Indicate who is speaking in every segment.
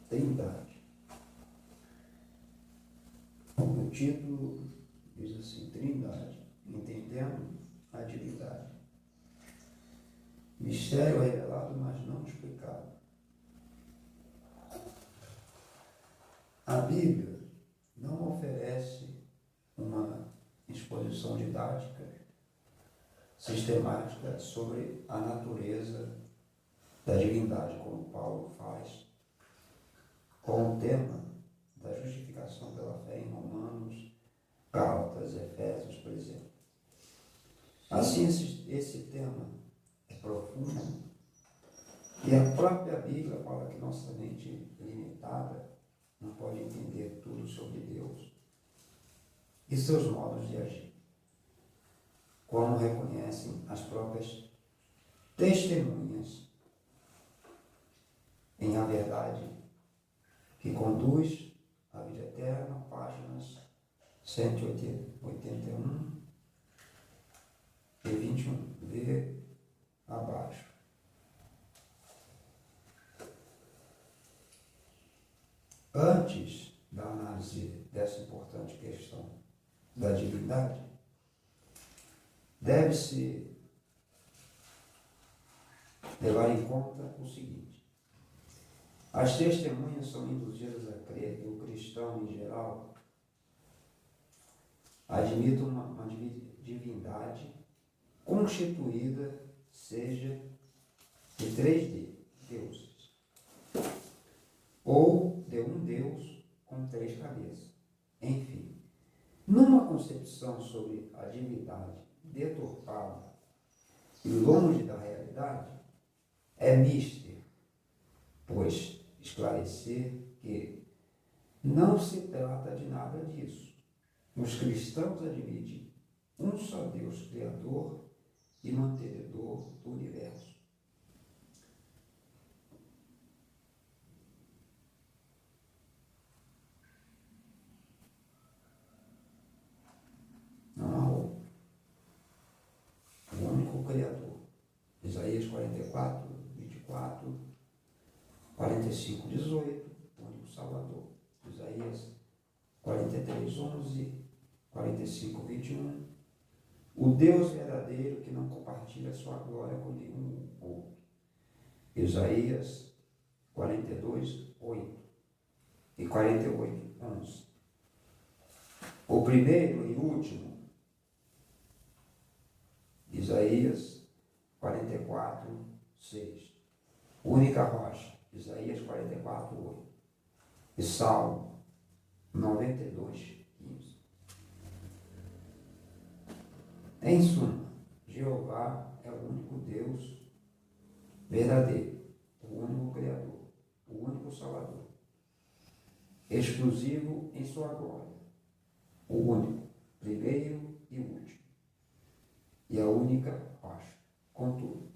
Speaker 1: Trindade. O título diz assim: Trindade, entendendo a divindade. Mistério revelado, mas não explicado. A Bíblia não oferece uma exposição didática sistemática sobre a natureza da divindade, como Paulo faz com o tema da justificação pela fé em Romanos, Gálatas, Efésios, por exemplo. Assim, esse tema é profundo e a própria Bíblia fala que nossa mente limitada não pode entender tudo sobre Deus e seus modos de agir, como reconhecem as próprias testemunhas em A Verdade que Conduz à Vida Eterna, páginas 181 e 21. Vê abaixo. Antes da análise dessa importante questão da divindade, deve-se levar em conta o seguinte: as testemunhas são induzidas a crer que o cristão, em geral, admite uma divindade constituída, seja de 3 deuses, ou de um Deus com 3 cabeças. Enfim, numa concepção sobre a divindade deturpada e longe da realidade, é mister, pois esclarecer que não se trata de nada disso. Os cristãos admitem um só Deus Criador e mantenedor do universo. Não há outro. O único Criador. Isaías 44, 24, 45, 18, o único Salvador. Isaías 43, 11, 45, 21. O Deus verdadeiro que não compartilha sua glória com nenhum outro. Isaías 42, 8 e 48, 11. O primeiro e último, Isaías 44, 6. Única rocha, Isaías 44, 8. E Salmo 92, 15. Em suma, Jeová é o único Deus verdadeiro, o único Criador, o único Salvador, exclusivo em sua glória, o único, primeiro e último, e a única rocha. Contudo,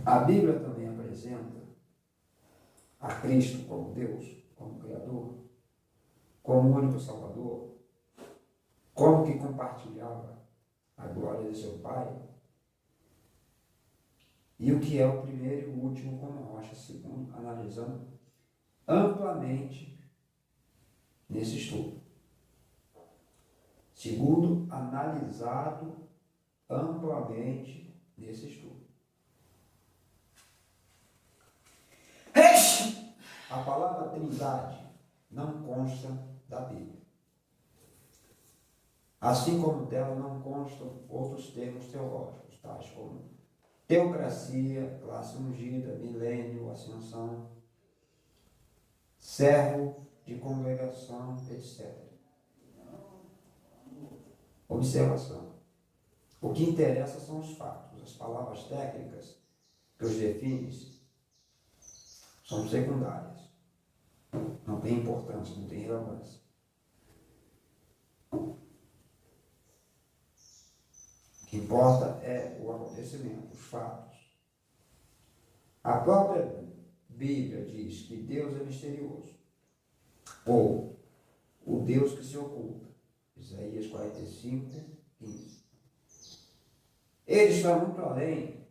Speaker 1: a Bíblia também apresenta a Cristo como Deus, como Criador, como único Salvador, como que compartilhava a glória de seu Pai, e o que é o primeiro e o último como rocha, segundo analisando amplamente nesse estudo. Segundo analisado amplamente nesse estudo. A palavra Trindade não consta da Bíblia. Assim como dela não constam outros termos teológicos, tais como teocracia, classe ungida, milênio, ascensão, servo de congregação, etc. Observação. O que interessa são os fatos. As palavras técnicas que os definem são secundárias. Não tem importância, não tem relevância. O que importa é o acontecimento, os fatos. A própria Bíblia diz que Deus é misterioso, ou o Deus que se oculta. Isaías 45, 15. Ele está muito além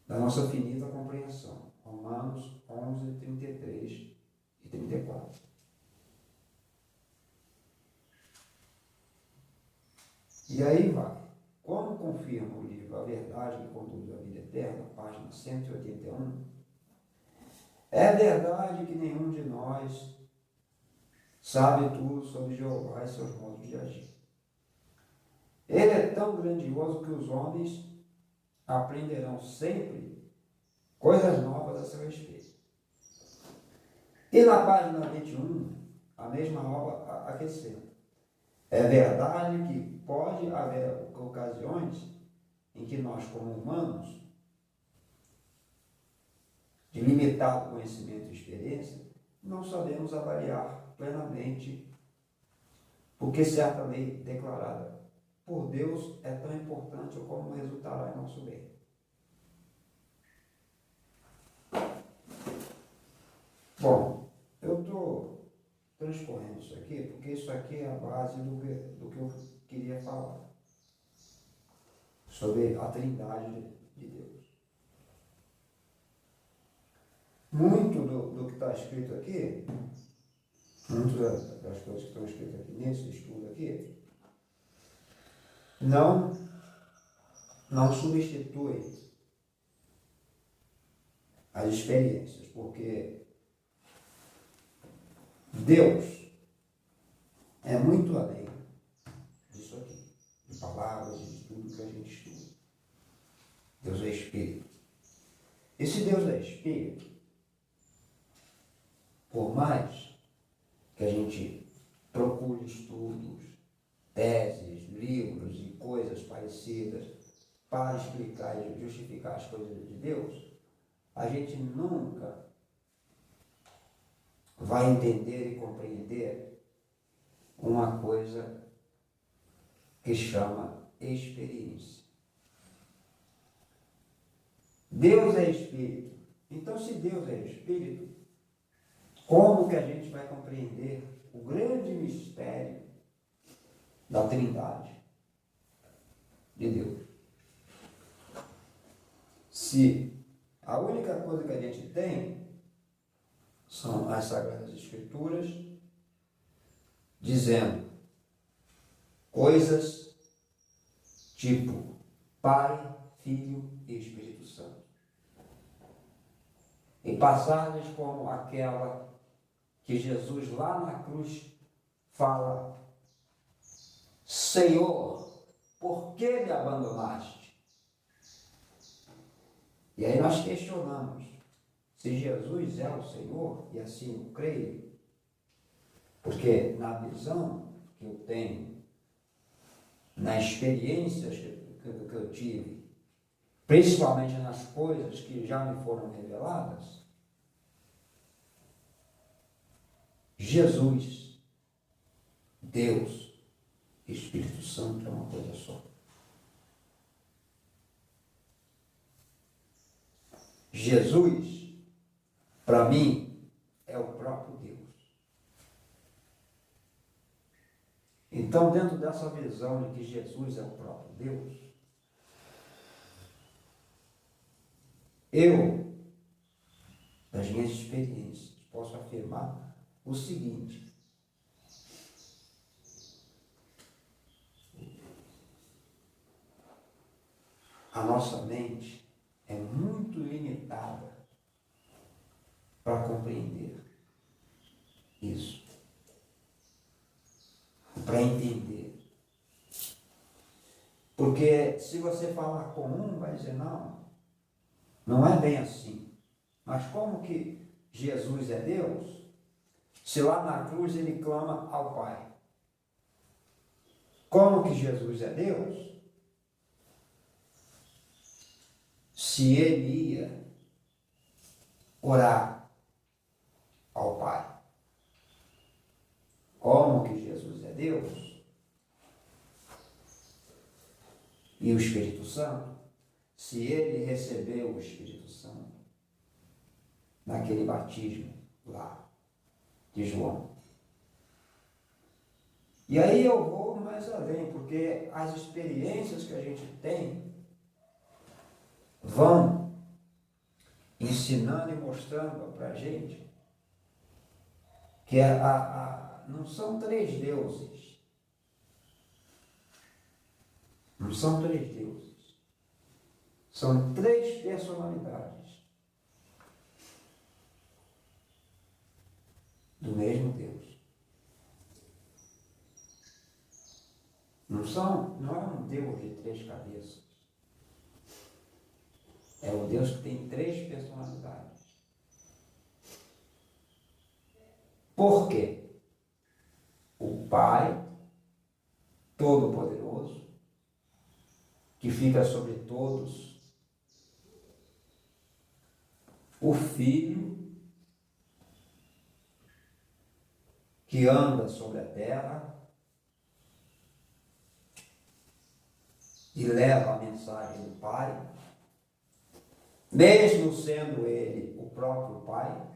Speaker 1: da nossa finita compreensão. Romanos 11, 33 e 34. E aí vai. Como confirma o livro A Verdade que Conduz à Vida Eterna, página 181, é verdade que nenhum de nós sabe tudo sobre Jeová e seus modos de agir. Ele é tão grandioso que os homens aprenderão sempre coisas novas a seu respeito. E na página 21, a mesma obra acrescenta. É verdade que pode haver ocasiões em que nós, como humanos, de limitado conhecimento e experiência, não sabemos avaliar plenamente porque certa lei declarada por Deus é tão importante como resultará em nosso bem. Bom, eu estou transcorrendo isso aqui porque isso aqui é a base do que eu queria falar sobre a Trindade de Deus. Muito do que está escrito aqui, muitas das coisas que estão escritas aqui nesse estudo aqui, não substitui as experiências, porque Deus é muito além disso aqui, de palavras e de tudo que a gente estuda. Deus é Espírito. E se Deus é Espírito, por mais que a gente procure estudos, teses, livros e coisas parecidas para explicar e justificar as coisas de Deus, a gente nunca vai entender e compreender uma coisa que chama experiência. Deus é Espírito. Então, se Deus é Espírito, como que a gente vai compreender o grande mistério da Trindade de Deus? Se a única coisa que a gente tem são as Sagradas Escrituras dizendo coisas tipo Pai, Filho e Espírito Santo. Em passagens como aquela que Jesus lá na cruz fala: Senhor, por que me abandonaste? E aí nós questionamos se Jesus é o Senhor, e assim eu creio, porque na visão que eu tenho, nas experiências que eu tive, principalmente nas coisas que já me foram reveladas, Jesus, Deus, Espírito Santo é uma coisa só. Jesus, para mim, é o próprio Deus. Então, dentro dessa visão de que Jesus é o próprio Deus, eu, das minhas experiências, posso afirmar o seguinte: a nossa mente é muito limitada para compreender isso, para entender. Porque se você falar com um, vai dizer, não é bem assim. Mas como que Jesus é Deus, se lá na cruz ele clama ao Pai? Como que Jesus é Deus, se ele ia orar ao Pai? Como que Jesus é Deus e o Espírito Santo, se ele recebeu o Espírito Santo naquele batismo lá de João? E aí eu vou mais além, porque as experiências que a gente tem vão ensinando e mostrando para a gente que não são três deuses. Não são três deuses. São três personalidades do mesmo Deus. Não é um Deus de três cabeças. É o Deus que tem três personalidades. Por quê? O Pai Todo-Poderoso, que fica sobre todos. O Filho, que anda sobre a terra e leva a mensagem do Pai, mesmo sendo ele o próprio Pai.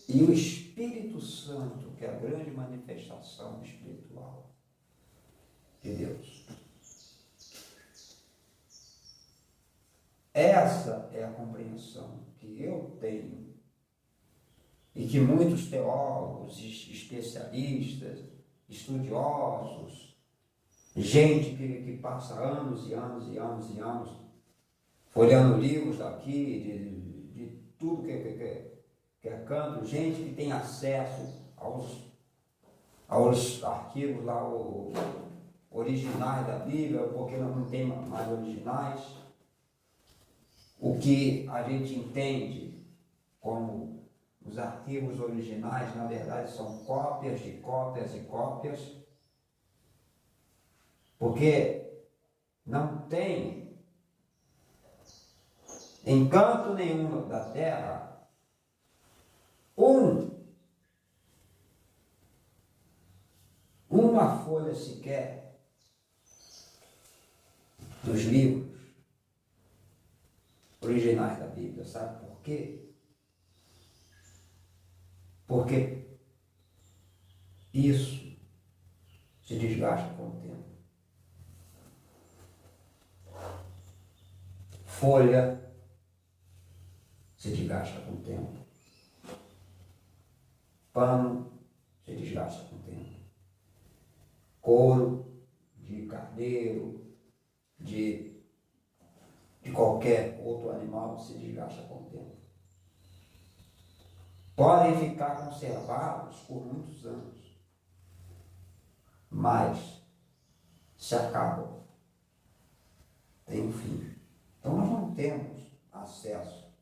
Speaker 1: E o Espírito Santo, que é a grande manifestação espiritual de Deus. Essa é a compreensão que eu tenho e que muitos teólogos, especialistas, estudiosos, gente que passa anos e anos e anos e anos folheando livros daqui, de tudo que é canto, gente que tem acesso aos arquivos lá, originais da Bíblia, porque não tem mais originais. O que a gente entende como os arquivos originais, na verdade, são cópias de cópias e cópias, porque não tem em canto nenhum da terra uma folha sequer dos livros originais da Bíblia. Sabe por quê? Porque isso se desgasta com o tempo. Folha se desgasta com o tempo. Pano se desgasta com o tempo. Couro de carneiro, de qualquer outro animal se desgasta com o tempo. Podem ficar conservados por muitos anos, mas se acabam. Tem um fim. Então nós não temos acesso.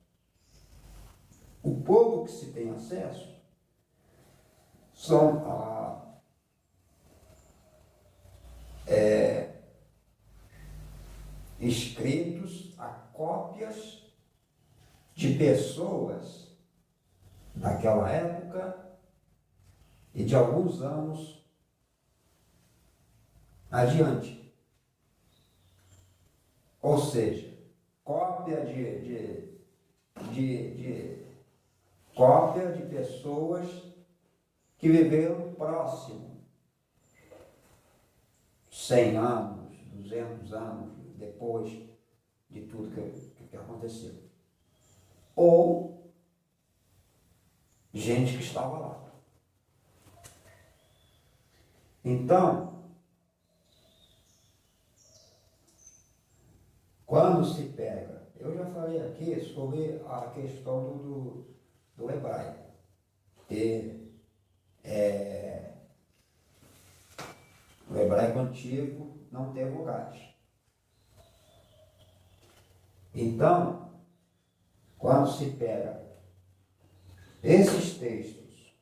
Speaker 1: O pouco que se tem acesso são escritos a cópias de pessoas daquela época e de alguns anos adiante. Ou seja, cópia cópia de pessoas que viveram próximo, 100 anos, 200 anos depois de tudo que aconteceu. Ou gente que estava lá. Então, quando se pega, eu já falei aqui sobre a questão do hebraico, que o hebraico antigo não tem vogais. Então, quando se pega esses textos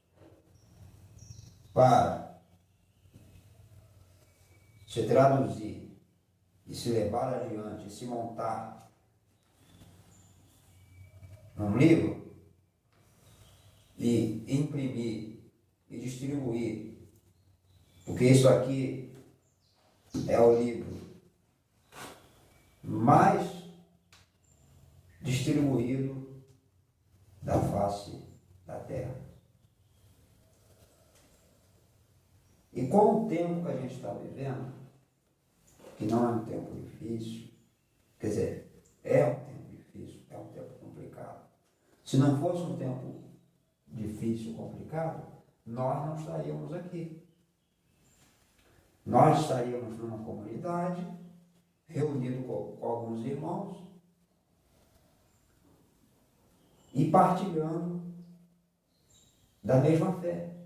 Speaker 1: para se traduzir e se levar adiante, e se montar num livro e imprimir e distribuir, porque isso aqui é o livro mais distribuído da face da Terra. E com o tempo que a gente está vivendo, que não é um tempo difícil, quer dizer, é um tempo difícil, é um tempo complicado. Se não fosse um tempo difícil, complicado, nós não estaríamos aqui. Nós estaríamos numa comunidade, reunido com alguns irmãos, e partilhando da mesma fé.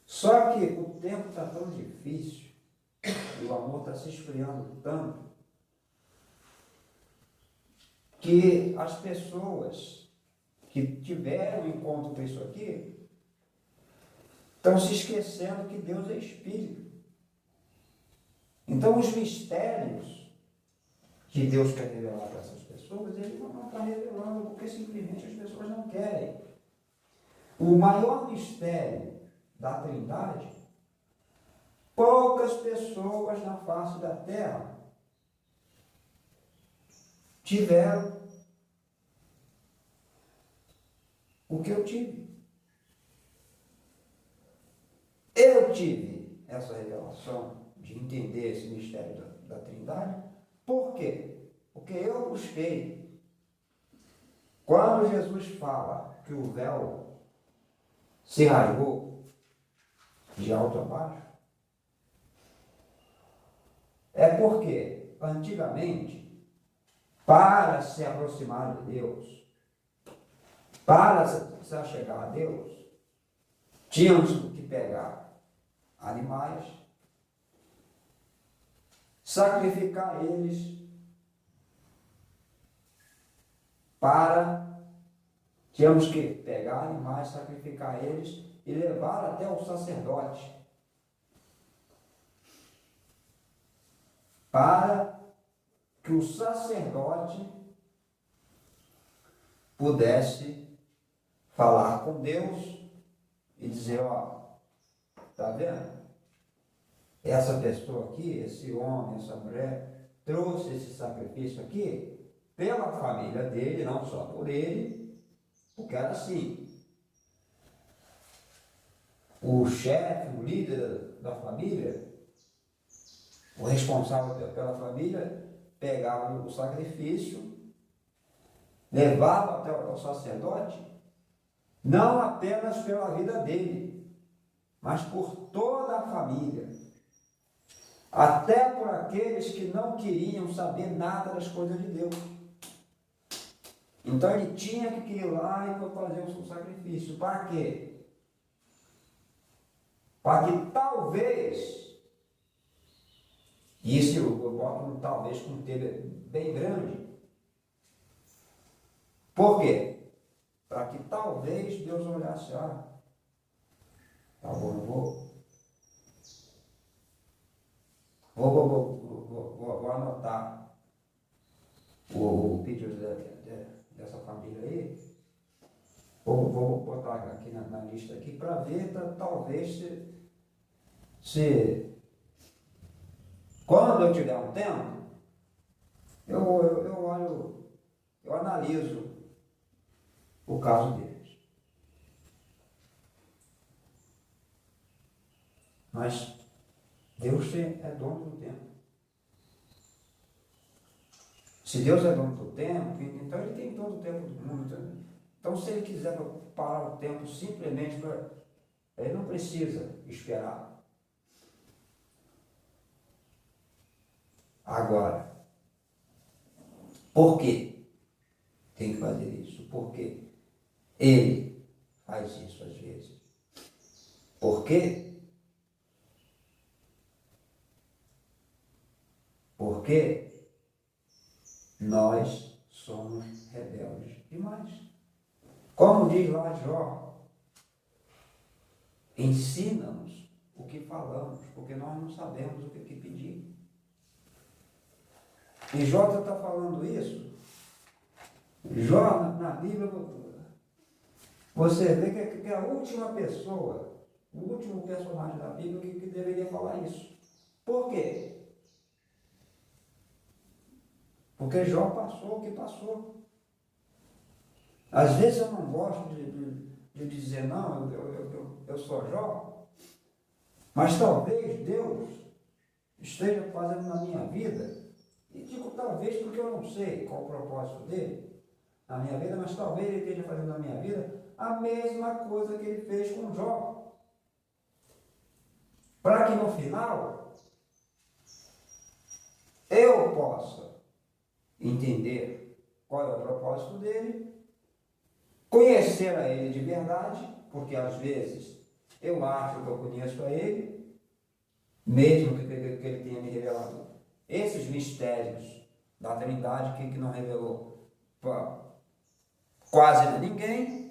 Speaker 1: Só que o tempo está tão difícil, e o amor está se esfriando tanto, que as pessoas que tiveram encontro com isso aqui estão se esquecendo que Deus é Espírito. Então os mistérios que Deus quer revelar para essas pessoas, Ele não está revelando porque simplesmente as pessoas não querem. O maior mistério da Trindade, poucas pessoas na face da Terra tiveram o que eu tive. Eu tive essa revelação de entender esse mistério da Trindade. Por quê? Porque eu busquei. Quando Jesus fala que o véu se rasgou de alto a baixo, é porque, antigamente, para se aproximar de Deus, para se achegar a Deus, tínhamos que pegar animais, sacrificar eles tínhamos que pegar animais, sacrificar eles e levar até o sacerdote para que o sacerdote pudesse falar com Deus e dizer, ó, tá vendo? Essa pessoa aqui, esse homem, essa mulher, trouxe esse sacrifício aqui pela família dele, não só por ele, porque era assim. O chefe, o líder da família, o responsável pela família, pegava o sacrifício, levava até o sacerdote, não apenas pela vida dele, mas por toda a família. Até por aqueles que não queriam saber nada das coisas de Deus. Então ele tinha que ir lá e fazer o seu sacrifício. Para quê? Para que talvez, isso eu boto um talvez com um T bem grande. Por quê? Para que talvez Deus olhasse, tá bom, vou anotar o pedido dessa família aí, vou botar aqui na lista aqui para ver, talvez se quando eu tiver um tempo, eu olho, eu analiso o caso deles. Mas Deus é dono do tempo. Se Deus é dono do tempo, então Ele tem todo o tempo do mundo. Então, se Ele quiser parar o tempo simplesmente Ele não precisa esperar. Agora, por que tem que fazer isso? Porque Ele faz isso às vezes. Por quê? Porque nós somos rebeldes demais. Como diz lá Jó, ensina-nos o que falamos, porque nós não sabemos o que pedir. E Jó está falando isso. Jó, na Bíblia, você vê que é a última pessoa, o último personagem da Bíblia que deveria falar isso. Por quê? Porque Jó passou o que passou. Às vezes eu não gosto de dizer, não, eu sou Jó, mas talvez Deus esteja fazendo na minha vida, e digo talvez porque eu não sei qual o propósito dele na minha vida, mas talvez ele esteja fazendo na minha vida a mesma coisa que ele fez com Jó. Para que no final eu possa entender qual é o propósito dele, conhecer a ele de verdade, porque às vezes eu acho que eu conheço a ele, mesmo que ele tenha me revelado esses mistérios da Trindade que não revelou para quase ninguém.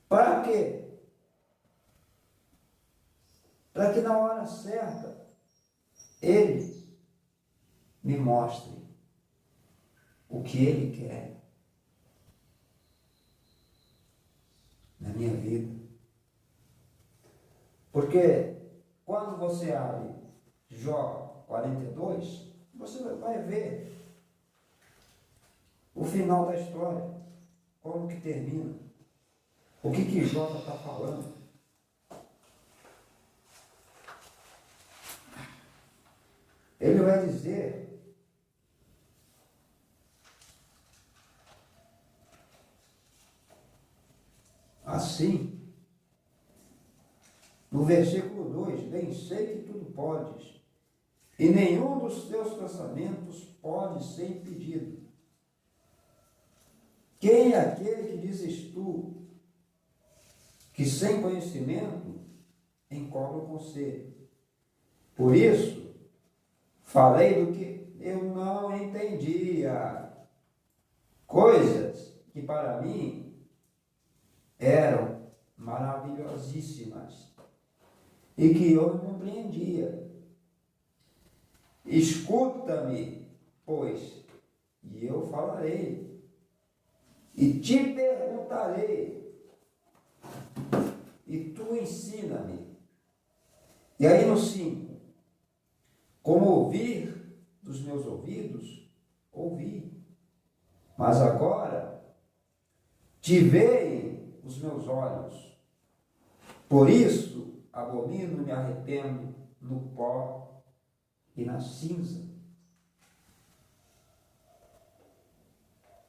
Speaker 1: Para quê? Para que na hora certa ele me mostre o que ele quer na minha vida. Porque quando você abre Jó 42, você vai ver o final da história, como que termina, o que Jó está falando. Ele vai dizer assim, no versículo 2: bem sei que tudo podes, e nenhum dos teus pensamentos pode ser impedido. Quem é aquele que dizes tu, que sem conhecimento encobre o conselho? Por isso, falei do que eu não entendia, coisas que para mim eram maravilhosíssimas e que eu não compreendia. Escuta-me, pois, e eu falarei, e te perguntarei, e tu ensina-me. E aí no 5, como ouvir dos meus ouvidos, ouvi, mas agora te veem os meus olhos. Por isso abomino e me arrependo no pó e na cinza.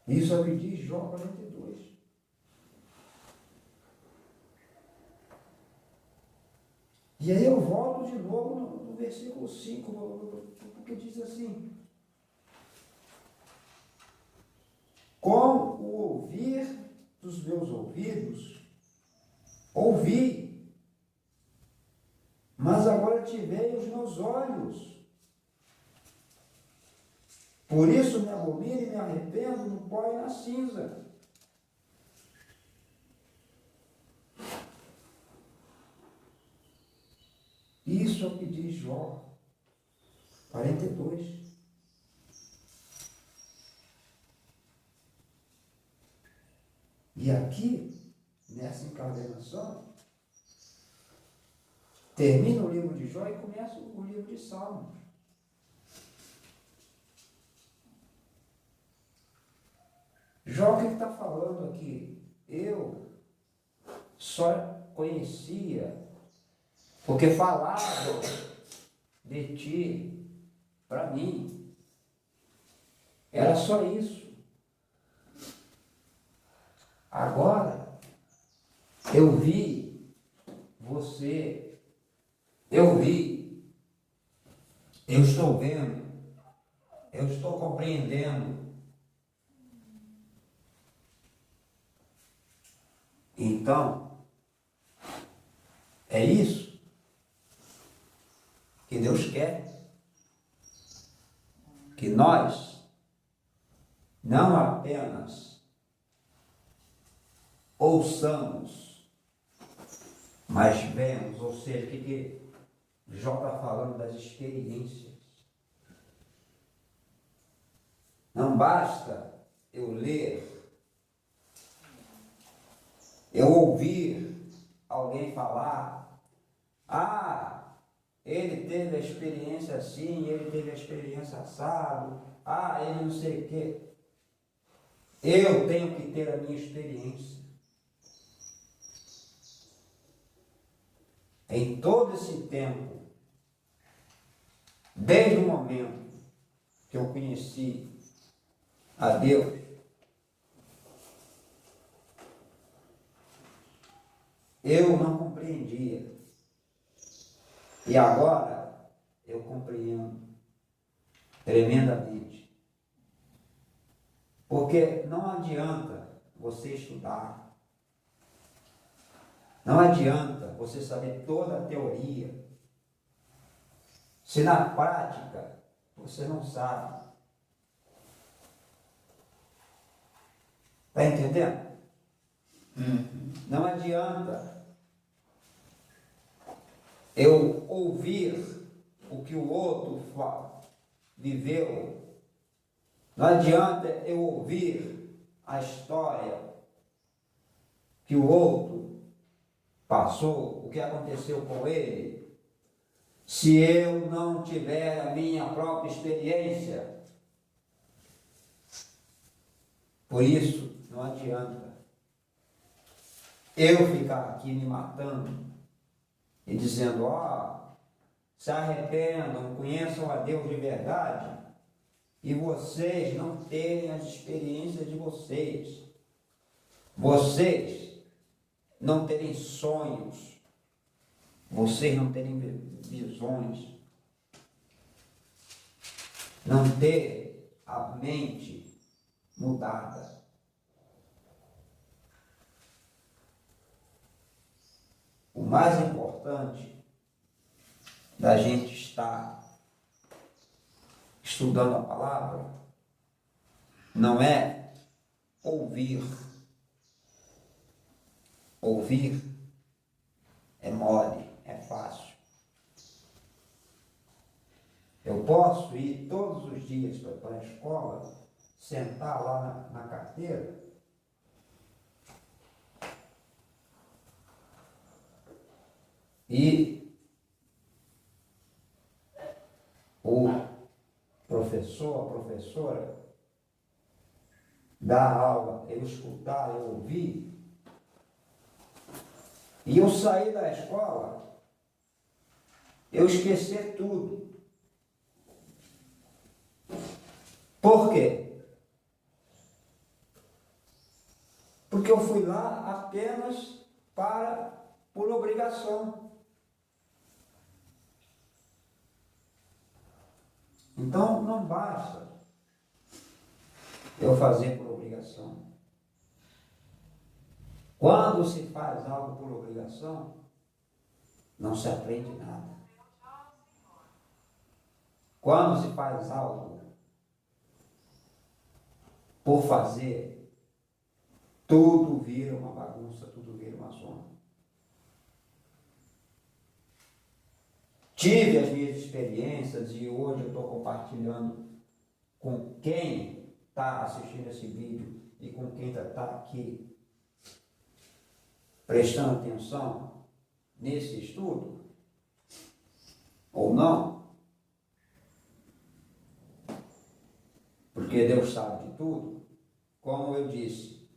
Speaker 1: Isso é o que diz Jó 42. E aí eu volto de novo no versículo 5, porque diz assim: com o ouvir dos meus ouvidos, ouvi, mas agora te veem os meus olhos. Por isso me abomino e me arrependo no pó e na cinza. Isso é o que diz Jó 42. E aqui, nessa encadernação, termina o livro de Jó e começa o livro de Salmos. Jó, o que está falando aqui? Eu só conhecia porque falavam de ti para mim. Era só isso. Agora, eu vi você, eu vi, eu estou vendo, eu estou compreendendo. Então, é isso que Deus quer, que nós não apenas ouçamos, mas vemos, ou seja, o que Jó está falando das experiências. Não basta eu ler, eu ouvir alguém falar, ele teve a experiência assim, ele teve a experiência assado, ele não sei o quê. Eu tenho que ter a minha experiência. em todo esse tempo, desde o momento que eu conheci a Deus, eu não compreendia. E agora eu compreendo tremendamente. Porque não adianta você estudar, não adianta você saber toda a teoria, se na prática você não sabe. Está entendendo? Não adianta eu ouvir o que o outro viveu. Não adianta eu ouvir a história que o outro passou, o que aconteceu com ele, se eu não tiver a minha própria experiência. Por isso, não adianta eu ficar aqui me matando e dizendo, se arrependam, conheçam a Deus de verdade, e vocês não terem as experiências de vocês, vocês não terem sonhos, vocês não terem visões, não ter a mente mudada. O mais importante da gente estar estudando a palavra não é ouvir. Ouvir é mole, é fácil. Eu posso ir todos os dias para a escola, sentar lá na carteira e o professor, a professora, dar aula, eu escutar, eu ouvir, e eu sair da escola, eu esquecer tudo. Por quê? Porque eu fui lá apenas por obrigação. Então, não basta eu fazer por obrigação. Quando se faz algo por obrigação, não se aprende nada. Quando se faz algo por fazer, tudo vira uma bagunça, tudo vira uma zona. Tive as minhas experiências e hoje eu estou compartilhando com quem está assistindo esse vídeo e com quem está aqui prestando atenção nesse estudo, ou não, porque Deus sabe de tudo. Como eu disse,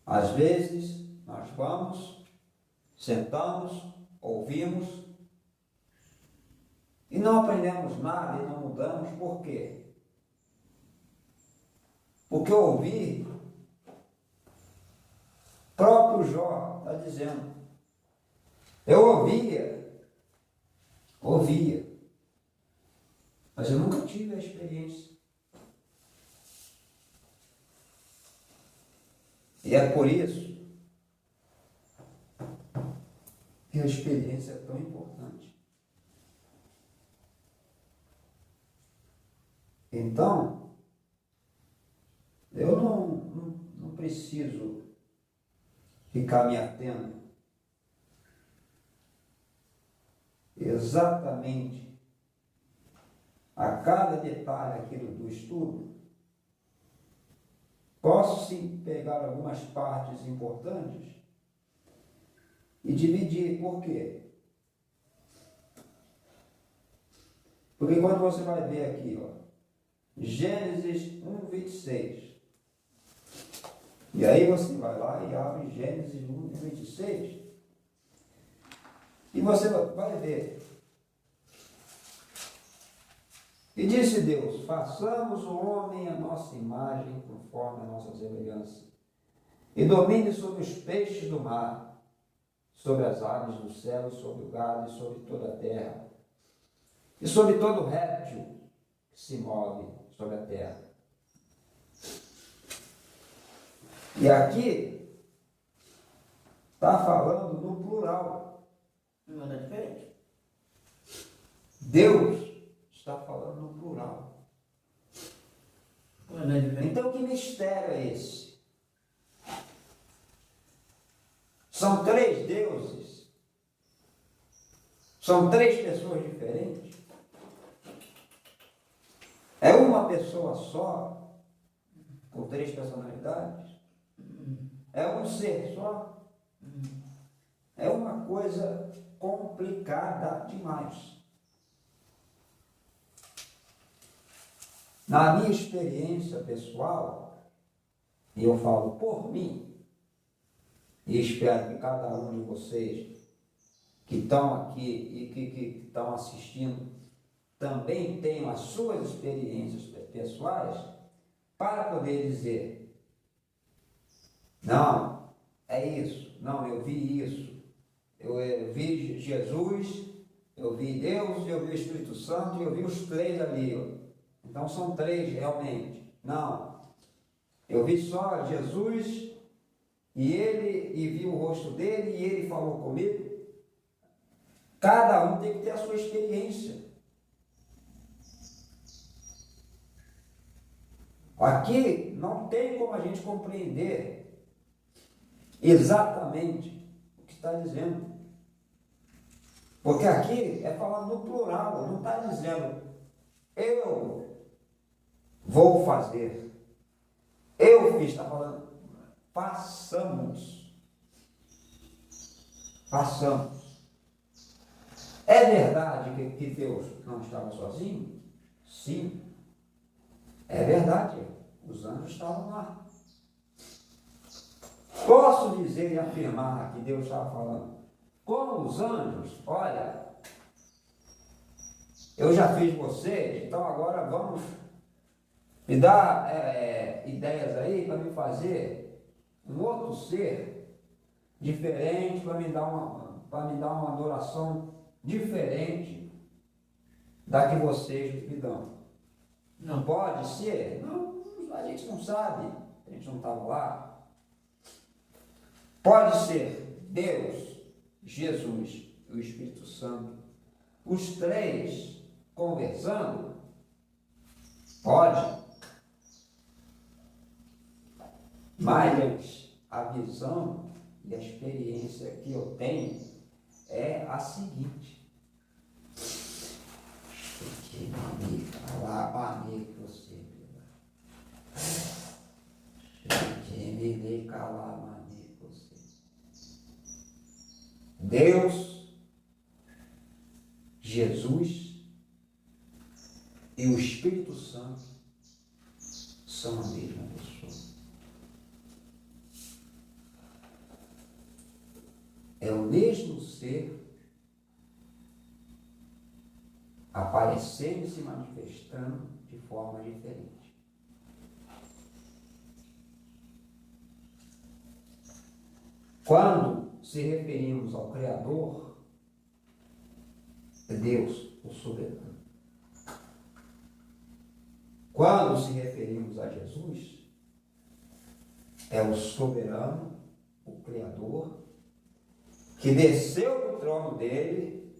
Speaker 1: às vezes nós vamos, sentamos, ouvimos e não aprendemos nada e não mudamos. Por quê? Porque ouvir, próprio Jó está dizendo, eu ouvia, mas eu nunca tive a experiência. E é por isso que a experiência é tão importante. Então, eu não preciso ficar me atendo exatamente a cada detalhe aqui do estudo. Posso sim pegar algumas partes importantes e dividir. Por quê? Porque quando você vai ver aqui, Gênesis 1:26, e aí você vai lá e abre Gênesis 1:26, E você vai ver. E disse Deus, façamos o homem à nossa imagem, conforme a nossa semelhança, e domine sobre os peixes do mar, sobre as aves do céu, sobre o gado, e sobre toda a terra, e sobre todo réptil que se move sobre a terra. E aqui está falando no plural.
Speaker 2: Não é diferente.
Speaker 1: Deus está falando no plural.
Speaker 2: Não é diferente.
Speaker 1: Então, que mistério é esse? São três deuses? São três pessoas diferentes? É uma pessoa só, com três personalidades? É um ser só? É uma coisa complicada demais. Na minha experiência pessoal, e eu falo por mim, e espero que cada um de vocês que estão aqui e que estão assistindo também tenham as suas experiências pessoais para poder dizer: não, é isso, não, eu vi isso, eu vi Jesus, eu vi Deus, eu vi o Espírito Santo, eu vi os três ali. Então são três realmente. Não, eu vi só Jesus e vi o rosto dele e ele falou comigo. Cada um tem que ter a sua experiência. Aqui não tem como a gente compreender exatamente o que está dizendo. Porque aqui é falando no plural, não está dizendo eu vou fazer, eu fiz, está falando façamos. Façamos. É verdade que Deus não estava sozinho? Sim. É verdade, os anjos estavam lá. Posso dizer e afirmar que Deus estava falando com os anjos: olha, eu já fiz vocês, então agora vamos me dar ideias aí para me fazer um outro ser diferente, para me dar uma adoração diferente da que vocês me dão. Não pode ser? Não, a gente não sabe, a gente não estava lá. Pode ser Deus, Jesus e o Espírito Santo, os três conversando? Pode. Mas a visão e a experiência que eu tenho é a seguinte: que amigo você, me calar, amigo você. Deus, Jesus e o Espírito Santo são a mesma pessoa. É o mesmo ser aparecendo e se manifestando de forma diferente. Quando se referimos ao Criador, é Deus, o soberano. Quando se referimos a Jesus, é o soberano, o Criador, que desceu do trono dele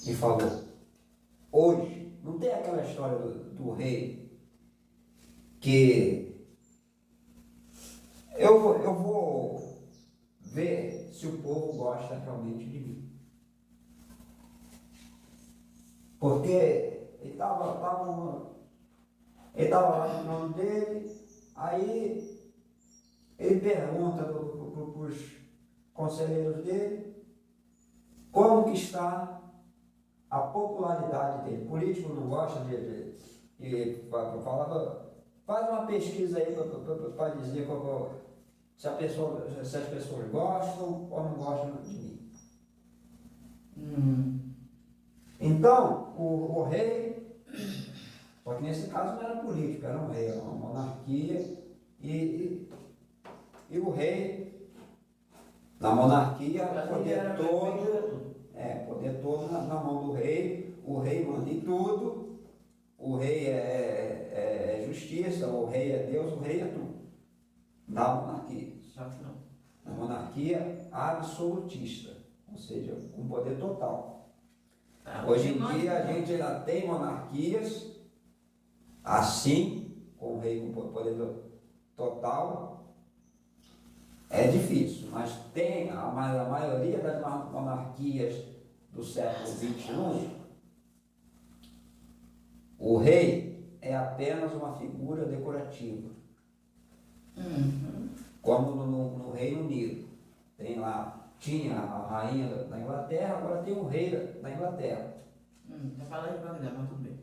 Speaker 1: e falou: hoje, não tem aquela história do rei que eu vou ver se o povo gosta realmente de mim. Porque ele estava lá no trono dele, aí ele pergunta para os conselheiros dele como que está a popularidade dele. O político não gosta de falava, faz uma pesquisa aí para dizer qual se as pessoas gostam ou não gostam de mim. Então, o rei, só que nesse caso não era político, era um rei, era uma monarquia, e o rei, na monarquia, poder todo na mão do rei, o rei manda em tudo, o rei é justiça, o rei é Deus, o rei é tudo. Na monarquia.
Speaker 2: Só que não.
Speaker 1: Na monarquia absolutista, ou seja, com poder total. Hoje em dia a gente ainda tem monarquias assim, com o rei com poder total, é difícil, mas tem a maioria das monarquias do século XXI, o rei é apenas uma figura decorativa. Como no Reino Unido. Tinha a rainha da Inglaterra, agora tem o rei da Inglaterra.
Speaker 2: Tá falando devagar, mas tudo bem.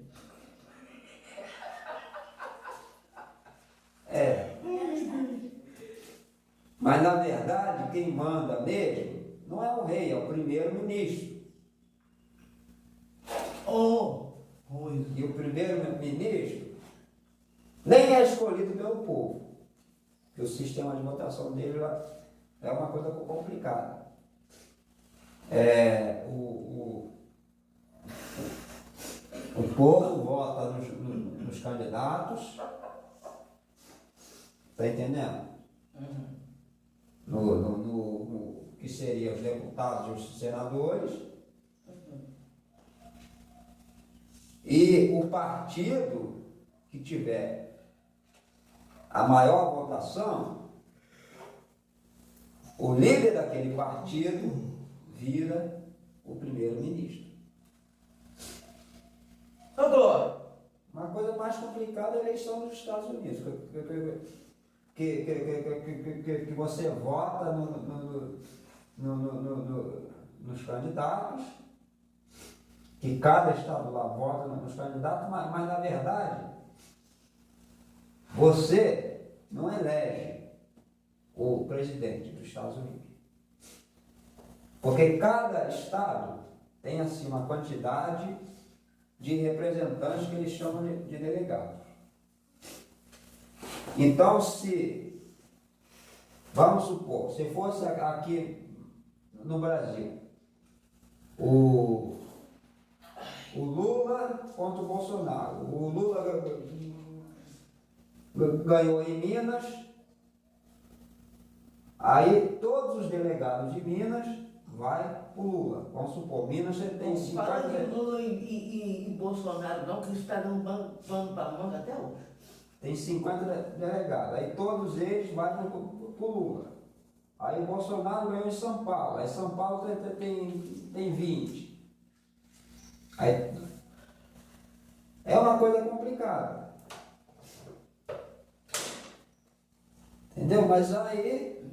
Speaker 1: Mas na verdade, quem manda mesmo não é o rei, é o primeiro-ministro. E o primeiro-ministro nem é escolhido pelo povo. Porque o sistema de votação dele é uma coisa complicada. O povo vota nos candidatos, está entendendo? No que seriam os deputados e os senadores. E o partido que tiver a maior votação, o líder daquele partido vira o primeiro-ministro. Uma coisa mais complicada é a eleição dos Estados Unidos, que você vota nos candidatos, que cada estado lá vota nos candidatos, mas na verdade você não elege o presidente dos Estados Unidos. Porque cada estado tem assim uma quantidade de representantes que eles chamam de delegados. Então, vamos supor, se fosse aqui no Brasil, o Lula contra o Bolsonaro. O Lula ganhou em Minas, aí todos os delegados de Minas vai para o Lula. Vamos supor, Minas você tem 50...
Speaker 2: Fala de Lula e Bolsonaro não, que eles está dando pano para a manga até hoje.
Speaker 1: Tem 50 delegados, aí todos eles vão para o Lula. Aí o Bolsonaro ganhou em São Paulo, aí São Paulo tem 20. Aí, é uma coisa complicada. Entendeu? Mas aí,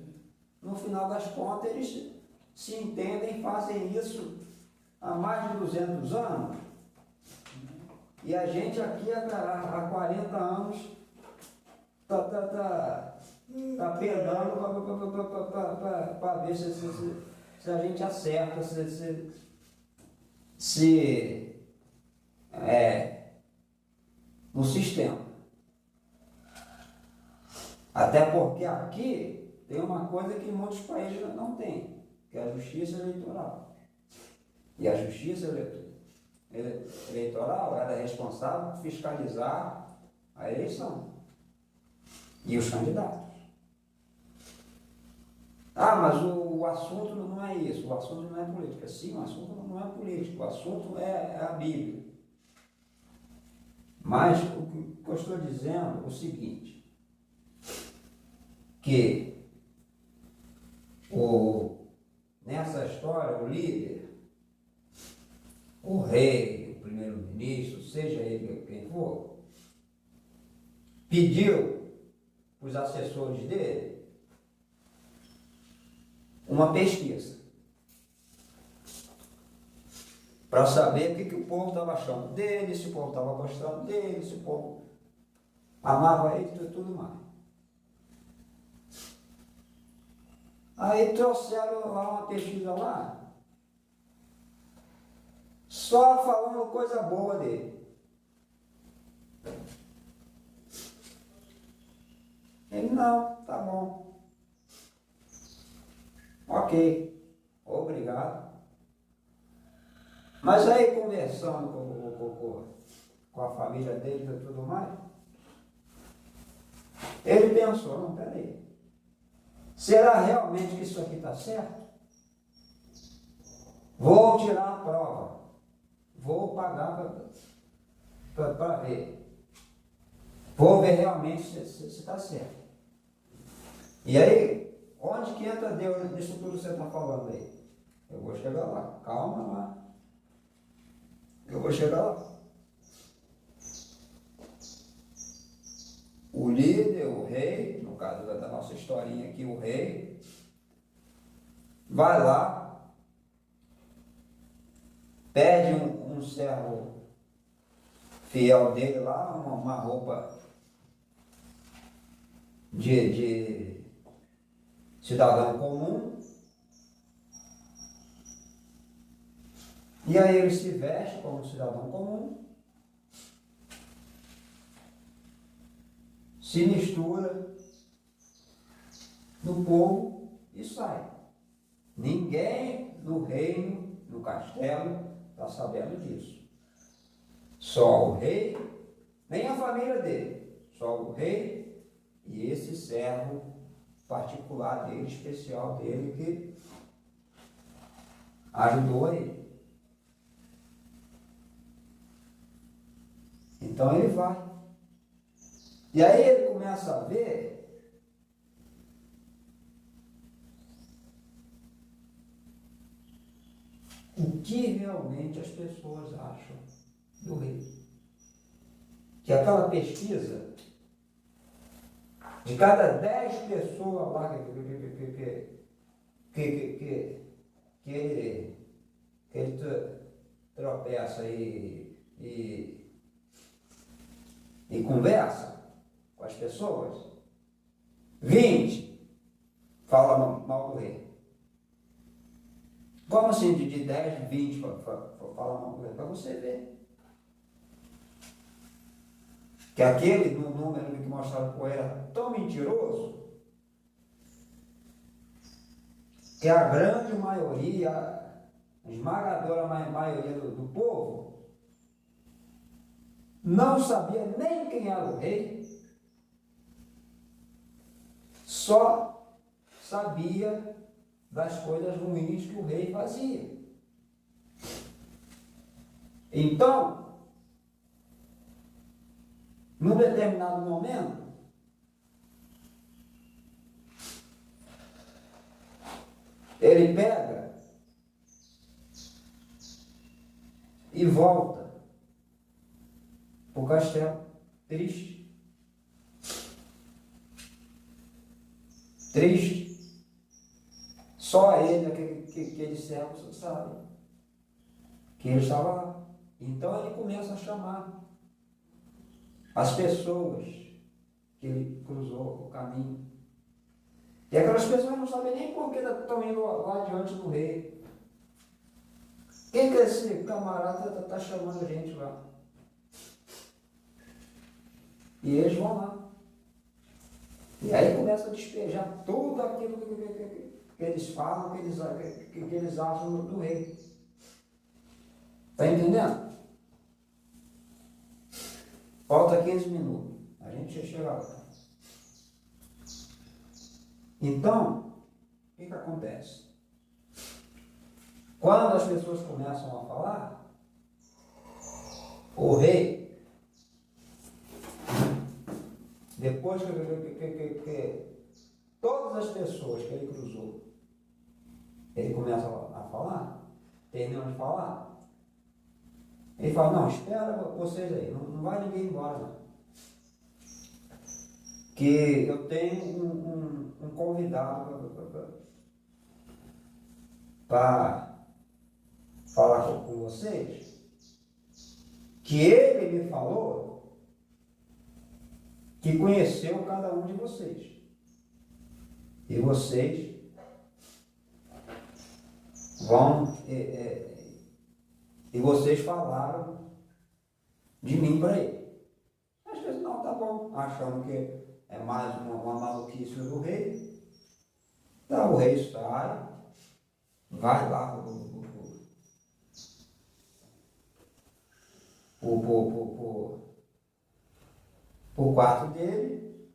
Speaker 1: no final das contas, eles se entendem e fazem isso há mais de 200 anos. E a gente aqui há 40 anos tá pegando para ver se a gente acerta, no sistema. Até porque aqui tem uma coisa que muitos países não têm, que é a justiça eleitoral. E a justiça eleitoral ela é responsável por fiscalizar a eleição e os candidatos. Mas o assunto não é isso, o assunto não é política. Sim, o assunto não é político, o assunto é a Bíblia. Mas o que eu estou dizendo é o seguinte, que nessa história o líder, o rei, o primeiro-ministro, seja ele quem for, pediu para os assessores dele uma pesquisa para saber o que o povo estava achando dele, se o povo estava gostando dele, se o povo amava ele e tudo mais. Aí trouxeram lá uma pesquisa lá, só falando coisa boa dele. Ele, não, tá bom. Ok, obrigado. Mas aí conversando com a família dele e tudo mais, ele pensou, não, peraí, será realmente que isso aqui está certo? Vou tirar a prova, vou pagar para ver, vou ver realmente se está certo. E aí, onde que entra Deus nisso tudo que você está falando aí? Eu vou chegar lá, calma lá. Eu vou chegar lá. O líder, o rei, no caso da nossa historinha aqui, o rei, vai lá, pede um servo fiel dele lá, uma roupa de cidadão comum. E aí ele se veste como cidadão comum, se mistura no povo e sai. Ninguém no reino, no castelo, está sabendo disso. Só o rei, nem a família dele, só o rei e esse servo particular dele, especial dele, que ajudou ele. Então ele vai. E aí ele começa a ver o que realmente as pessoas acham do rei. Que aquela pesquisa, de cada 10 pessoas lá que ele tropeça e conversa com as pessoas, 20 falam mal do rei. Como assim de 10, 20 falam mal do rei? Para você ver. Que aquele no número que mostraram por ele era tão mentiroso que a grande maioria, a esmagadora maioria do povo, não sabia nem quem era o rei, só sabia das coisas ruins que o rei fazia. Então, num determinado momento, ele pega e volta para o castelo, triste. Triste. Só ele, aquele servo, sabe que ele estava lá. Então ele começa a chamar as pessoas que ele cruzou o caminho. E aquelas pessoas não sabem nem por que estão indo lá diante do rei. Quem que esse camarada está chamando a gente lá? E eles vão lá. E aí começa a despejar tudo aquilo que eles falam, que eles acham do rei. Está entendendo? Falta 15 minutos. A gente já chega lá. Então, o que acontece? Quando as pessoas começam a falar, o rei, depois que todas as pessoas que ele cruzou, ele começa a falar, termina de falar, ele fala, não, espera vocês aí, não vai ninguém embora não. Que eu tenho um convidado para falar com vocês, que ele me falou que conheceu cada um de vocês. E vocês vão, e vocês falaram de mim para ele. As pessoas, não, tá bom, achando que é mais uma maluquice do rei. Então o rei sai, vai lá pro quarto dele,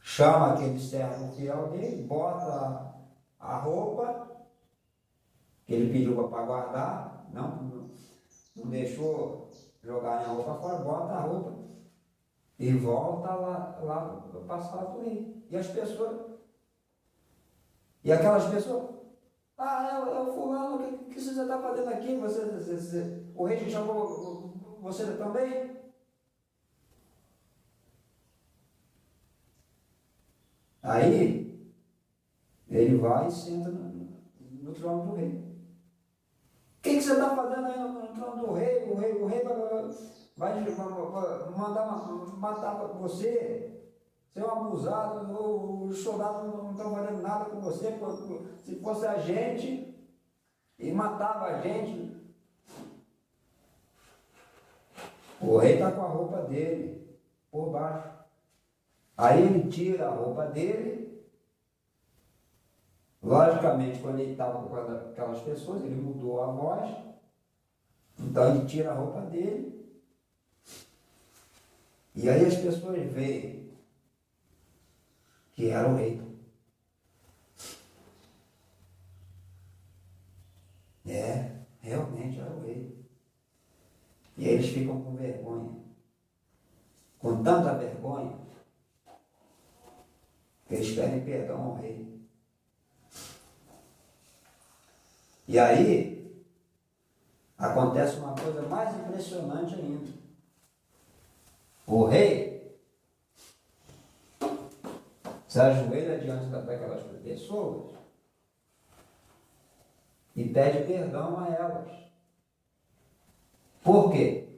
Speaker 1: chama aquele servo fiel dele, bota a roupa que ele pediu para guardar, não deixou jogar a roupa fora, bota a roupa e volta lá para a sala do rei. E as pessoas, e aquelas pessoas, é o fulano, o que você está fazendo aqui? O rei te chamou você também? Aí ele vai e senta no trono do rei. O que você está fazendo aí no trono do rei? O rei vai mandar matar você. Você é um abusado, os soldados não estão fazendo nada com você. Se fosse a gente, e matava a gente. O rei está com a roupa dele por baixo. Aí ele tira a roupa dele. Logicamente, quando ele estava com aquelas pessoas, ele mudou a voz. Então ele tira a roupa dele. E aí as pessoas veem que era o rei. Realmente era o rei. E aí eles ficam com vergonha. Com tanta vergonha, que eles pedem perdão ao rei. E aí, acontece uma coisa mais impressionante ainda. O rei se ajoelha diante daquelas pessoas e pede perdão a elas. Por quê?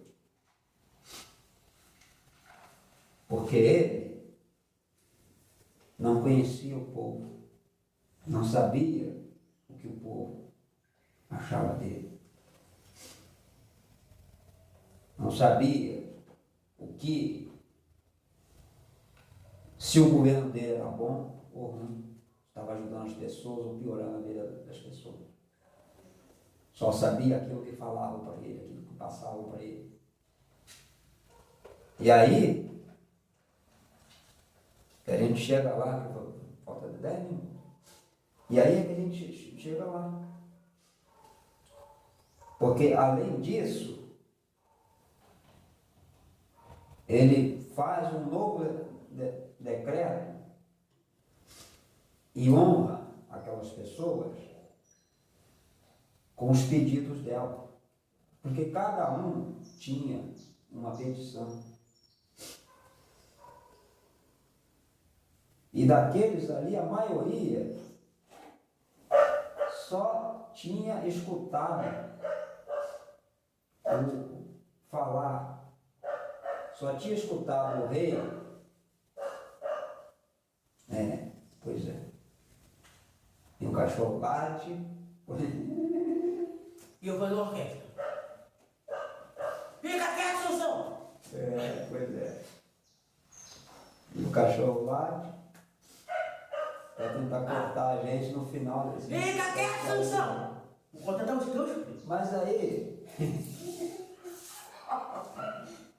Speaker 1: Porque ele não conhecia o povo, não sabia o que o povo achava dele. Não sabia se o governo dele era bom ou ruim, estava ajudando as pessoas ou piorando a vida das pessoas. Só sabia aquilo que falavam para ele, aquilo que passavam para ele. E aí, a gente chega lá, que falta de 10 minutos, e aí é que a gente chega lá. Porque, além disso, ele faz um novo decreto e honra aquelas pessoas com os pedidos dela. Porque cada um tinha uma petição. E daqueles ali, a maioria só tinha escutado o falar, só tinha escutado o rei. Pois é. E um cachorro bate.
Speaker 2: E eu fazia orquestra. Fica quieto, Sansão!
Speaker 1: Pois é. E o cachorro late para tentar cortar a gente no final desse.
Speaker 2: Fica quieto, Sansão! Vou tentar os teus filhos.
Speaker 1: Mas aí,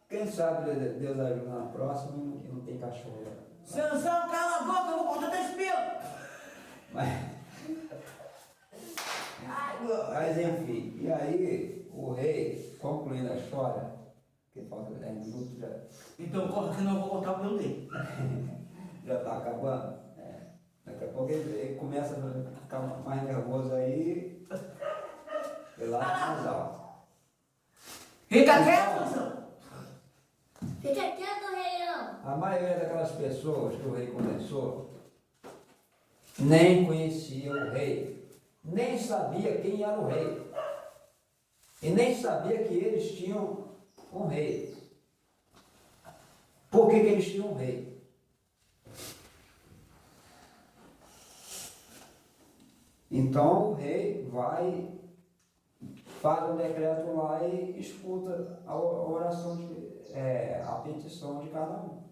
Speaker 1: quem sabe Deus ajuda na próxima e não tem cachorro.
Speaker 2: Sansão, cala a boca, eu vou cortar teus pelos!
Speaker 1: Mas enfim, e aí o rei, concluindo a história, que falta 10 minutos já.
Speaker 2: Então corta que não eu vou cortar o pelo dele.
Speaker 1: Já está acabando. Daqui a pouco ele começa a ficar mais nervoso aí. E lá mais alto.
Speaker 2: Fica quieto, Sansão!
Speaker 3: Fica quieto, rei Leão.
Speaker 1: A maioria daquelas pessoas que o rei conversou nem conhecia o rei, nem sabia quem era o rei, e nem sabia que eles tinham um rei. Por que eles tinham um rei? Então o rei vai, faz um decreto lá e escuta a oração, a petição de cada um.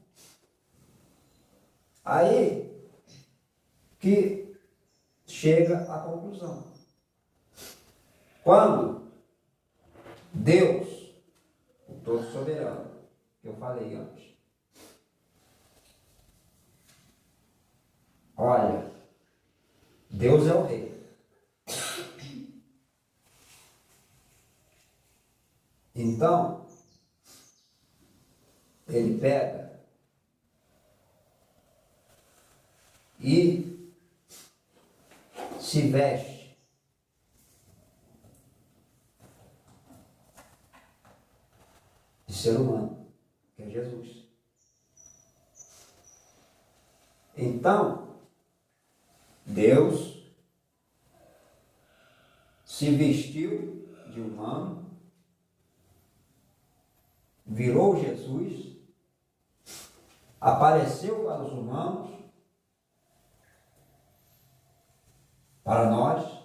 Speaker 1: Aí que chega à conclusão. Quando Deus, o Todo Soberano, que eu falei antes, olha, Deus é o rei. Então, ele pega e se veste de ser humano, que é Jesus. Então, Deus se vestiu de humano, virou Jesus, apareceu para os humanos, para nós,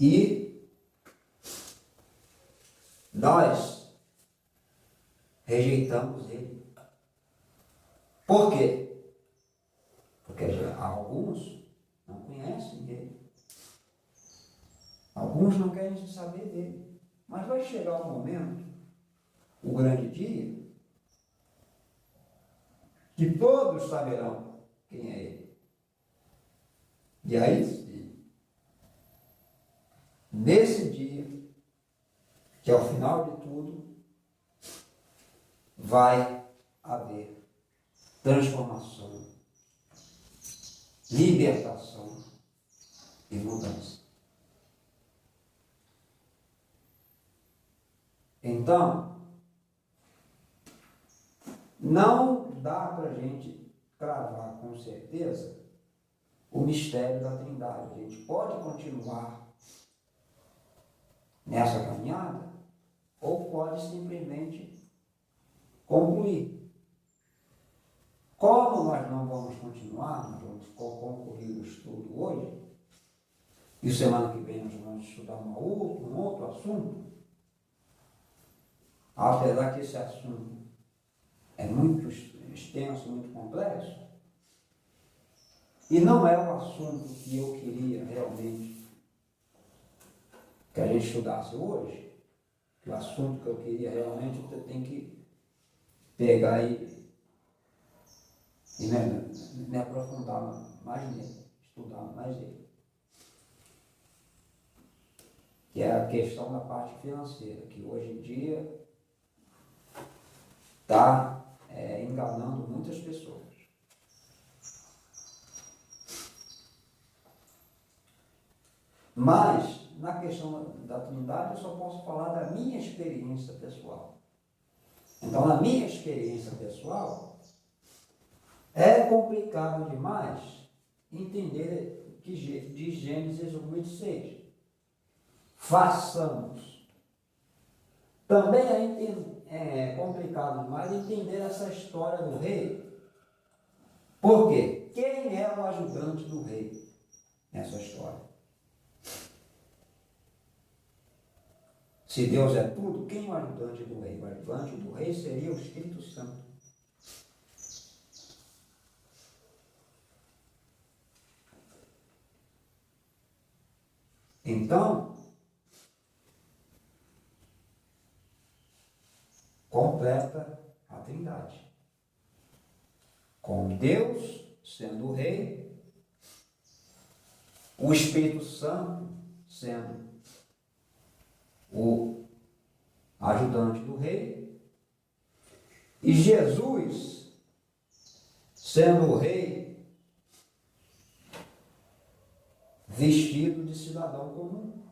Speaker 1: e nós rejeitamos ele. Por quê? Porque alguns não conhecem ele. Alguns não querem saber dele. Mas vai chegar o momento, o grande dia, que todos saberão quem é ele. E aí, nesse dia, que é o final de tudo, vai haver transformação, libertação e mudança. Então, não dá para a gente cravar com certeza o mistério da Trindade. A gente pode continuar nessa caminhada ou pode simplesmente concluir. Como nós não vamos continuar, nós vamos concluir o estudo hoje, e semana que vem nós vamos estudar um outro assunto, apesar que esse assunto é muito extenso, muito complexo, e não é o assunto que eu queria realmente que a gente estudasse hoje, que o assunto que eu queria realmente eu tenho que pegar e me aprofundar mais nele, estudar mais ele. Que é a questão da parte financeira, que hoje em dia está enganando muitas pessoas. Mas, na questão da Trindade, eu só posso falar da minha experiência pessoal. Então, na minha experiência pessoal, é complicado demais entender que diz Gênesis 1:26. Façamos. Também é complicado demais entender essa história do rei. Por quê? Quem é o ajudante do rei nessa história? Se Deus é tudo, quem é o ajudante do rei? O ajudante do rei seria o Espírito Santo. Então, completa a Trindade. Com Deus sendo o rei, o Espírito Santo sendo o ajudante do rei, e Jesus sendo o rei vestido de cidadão comum.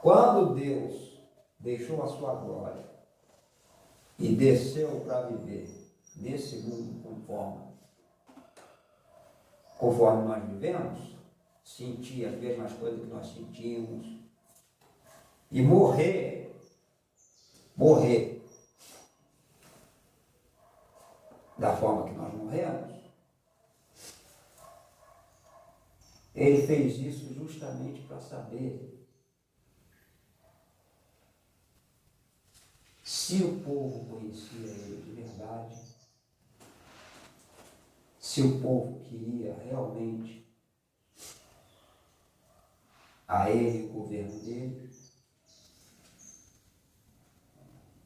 Speaker 1: Quando Deus deixou a sua glória e desceu para viver nesse mundo conforme nós vivemos, sentir as mesmas coisas que nós sentimos, e morrer da forma que nós morremos, ele fez isso justamente para saber se o povo conhecia ele de verdade, se o povo queria realmente a ele o governo dele,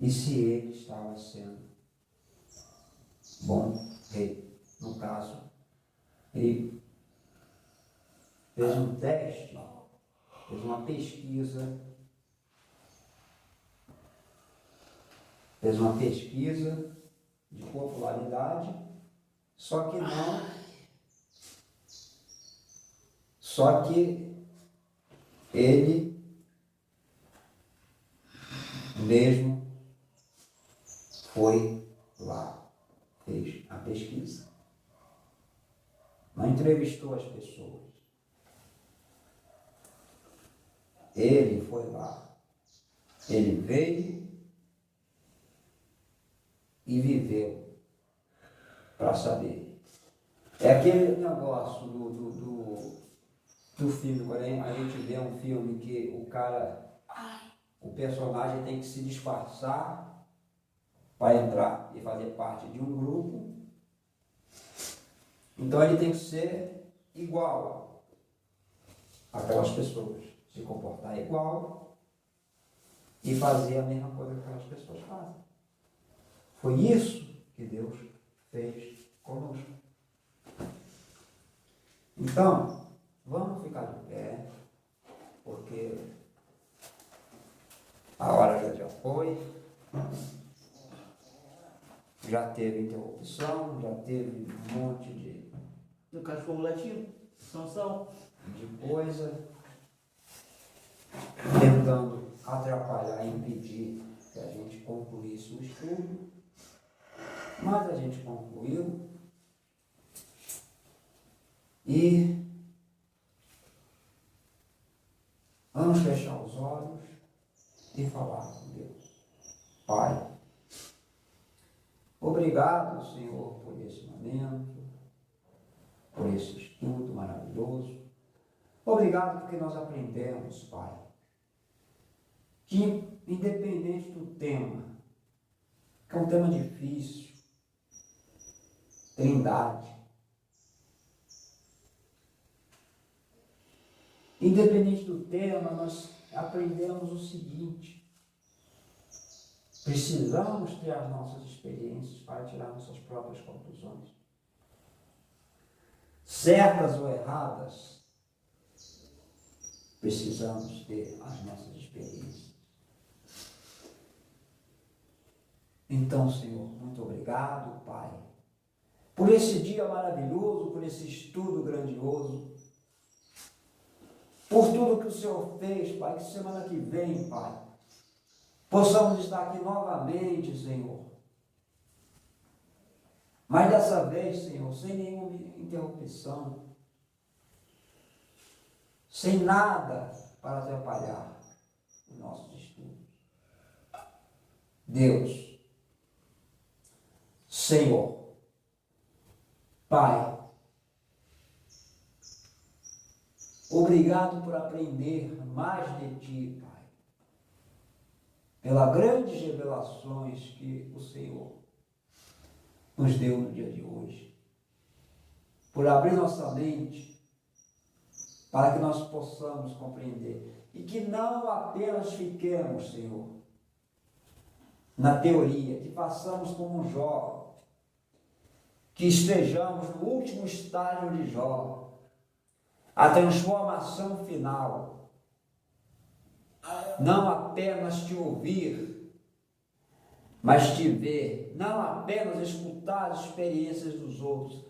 Speaker 1: e se ele estava sendo bom rei. No caso, ele fez um teste, fez uma pesquisa, de popularidade, só que ele mesmo foi lá, fez a pesquisa, não entrevistou as pessoas. Ele foi lá, ele veio e viveu para saber. É aquele negócio do filme, quando a gente vê um filme que o personagem tem que se disfarçar para entrar e fazer parte de um grupo, então ele tem que ser igual àquelas pessoas, se comportar igual e fazer a mesma coisa que aquelas pessoas fazem. Foi isso que Deus fez conosco. Então, vamos ficar de pé, porque a hora já foi, já teve interrupção, já teve um monte de
Speaker 2: No cachorro latindo, Sansão.
Speaker 1: coisa, tentando atrapalhar e impedir que a gente concluísse o estudo, mas a gente concluiu e vamos fechar os olhos e falar com Deus. Pai, obrigado, Senhor, por esse momento, por esse estudo maravilhoso. Obrigado porque nós aprendemos, Pai, que independente do tema, que é um tema difícil, Trindade, independente do tema, nós aprendemos o seguinte: precisamos ter as nossas experiências para tirar nossas próprias conclusões. Certas ou erradas, precisamos ter as nossas experiências. Então, Senhor, muito obrigado, Pai, por esse dia maravilhoso, por esse estudo grandioso, por tudo que o Senhor fez, Pai, que semana que vem, Pai, possamos estar aqui novamente, Senhor. Mas dessa vez, Senhor, sem nenhuma interrupção, sem nada para atrapalhar os nossos estudos. Deus, Senhor, Pai, obrigado por aprender mais de Ti, Pai, pelas grandes revelações que o Senhor nos deu no dia de hoje, por abrir nossa mente para que nós possamos compreender e que não apenas fiquemos, Senhor, na teoria, que façamos como Jó, que estejamos no último estágio de Jó, a transformação final, não apenas te ouvir, mas te ver, não apenas escutar as experiências dos outros,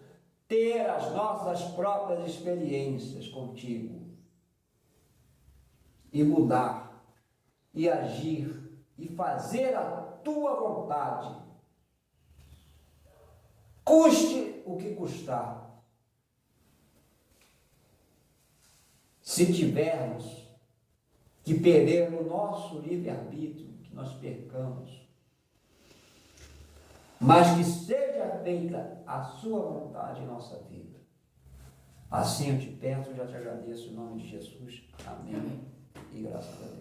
Speaker 1: ter as nossas próprias experiências contigo e mudar, e agir, e fazer a tua vontade, custe o que custar. Se tivermos que perder o nosso livre-arbítrio, que nós percamos, mas que seja feita a sua vontade em nossa vida. Assim eu te peço, já te agradeço em nome de Jesus. Amém. E graças a Deus.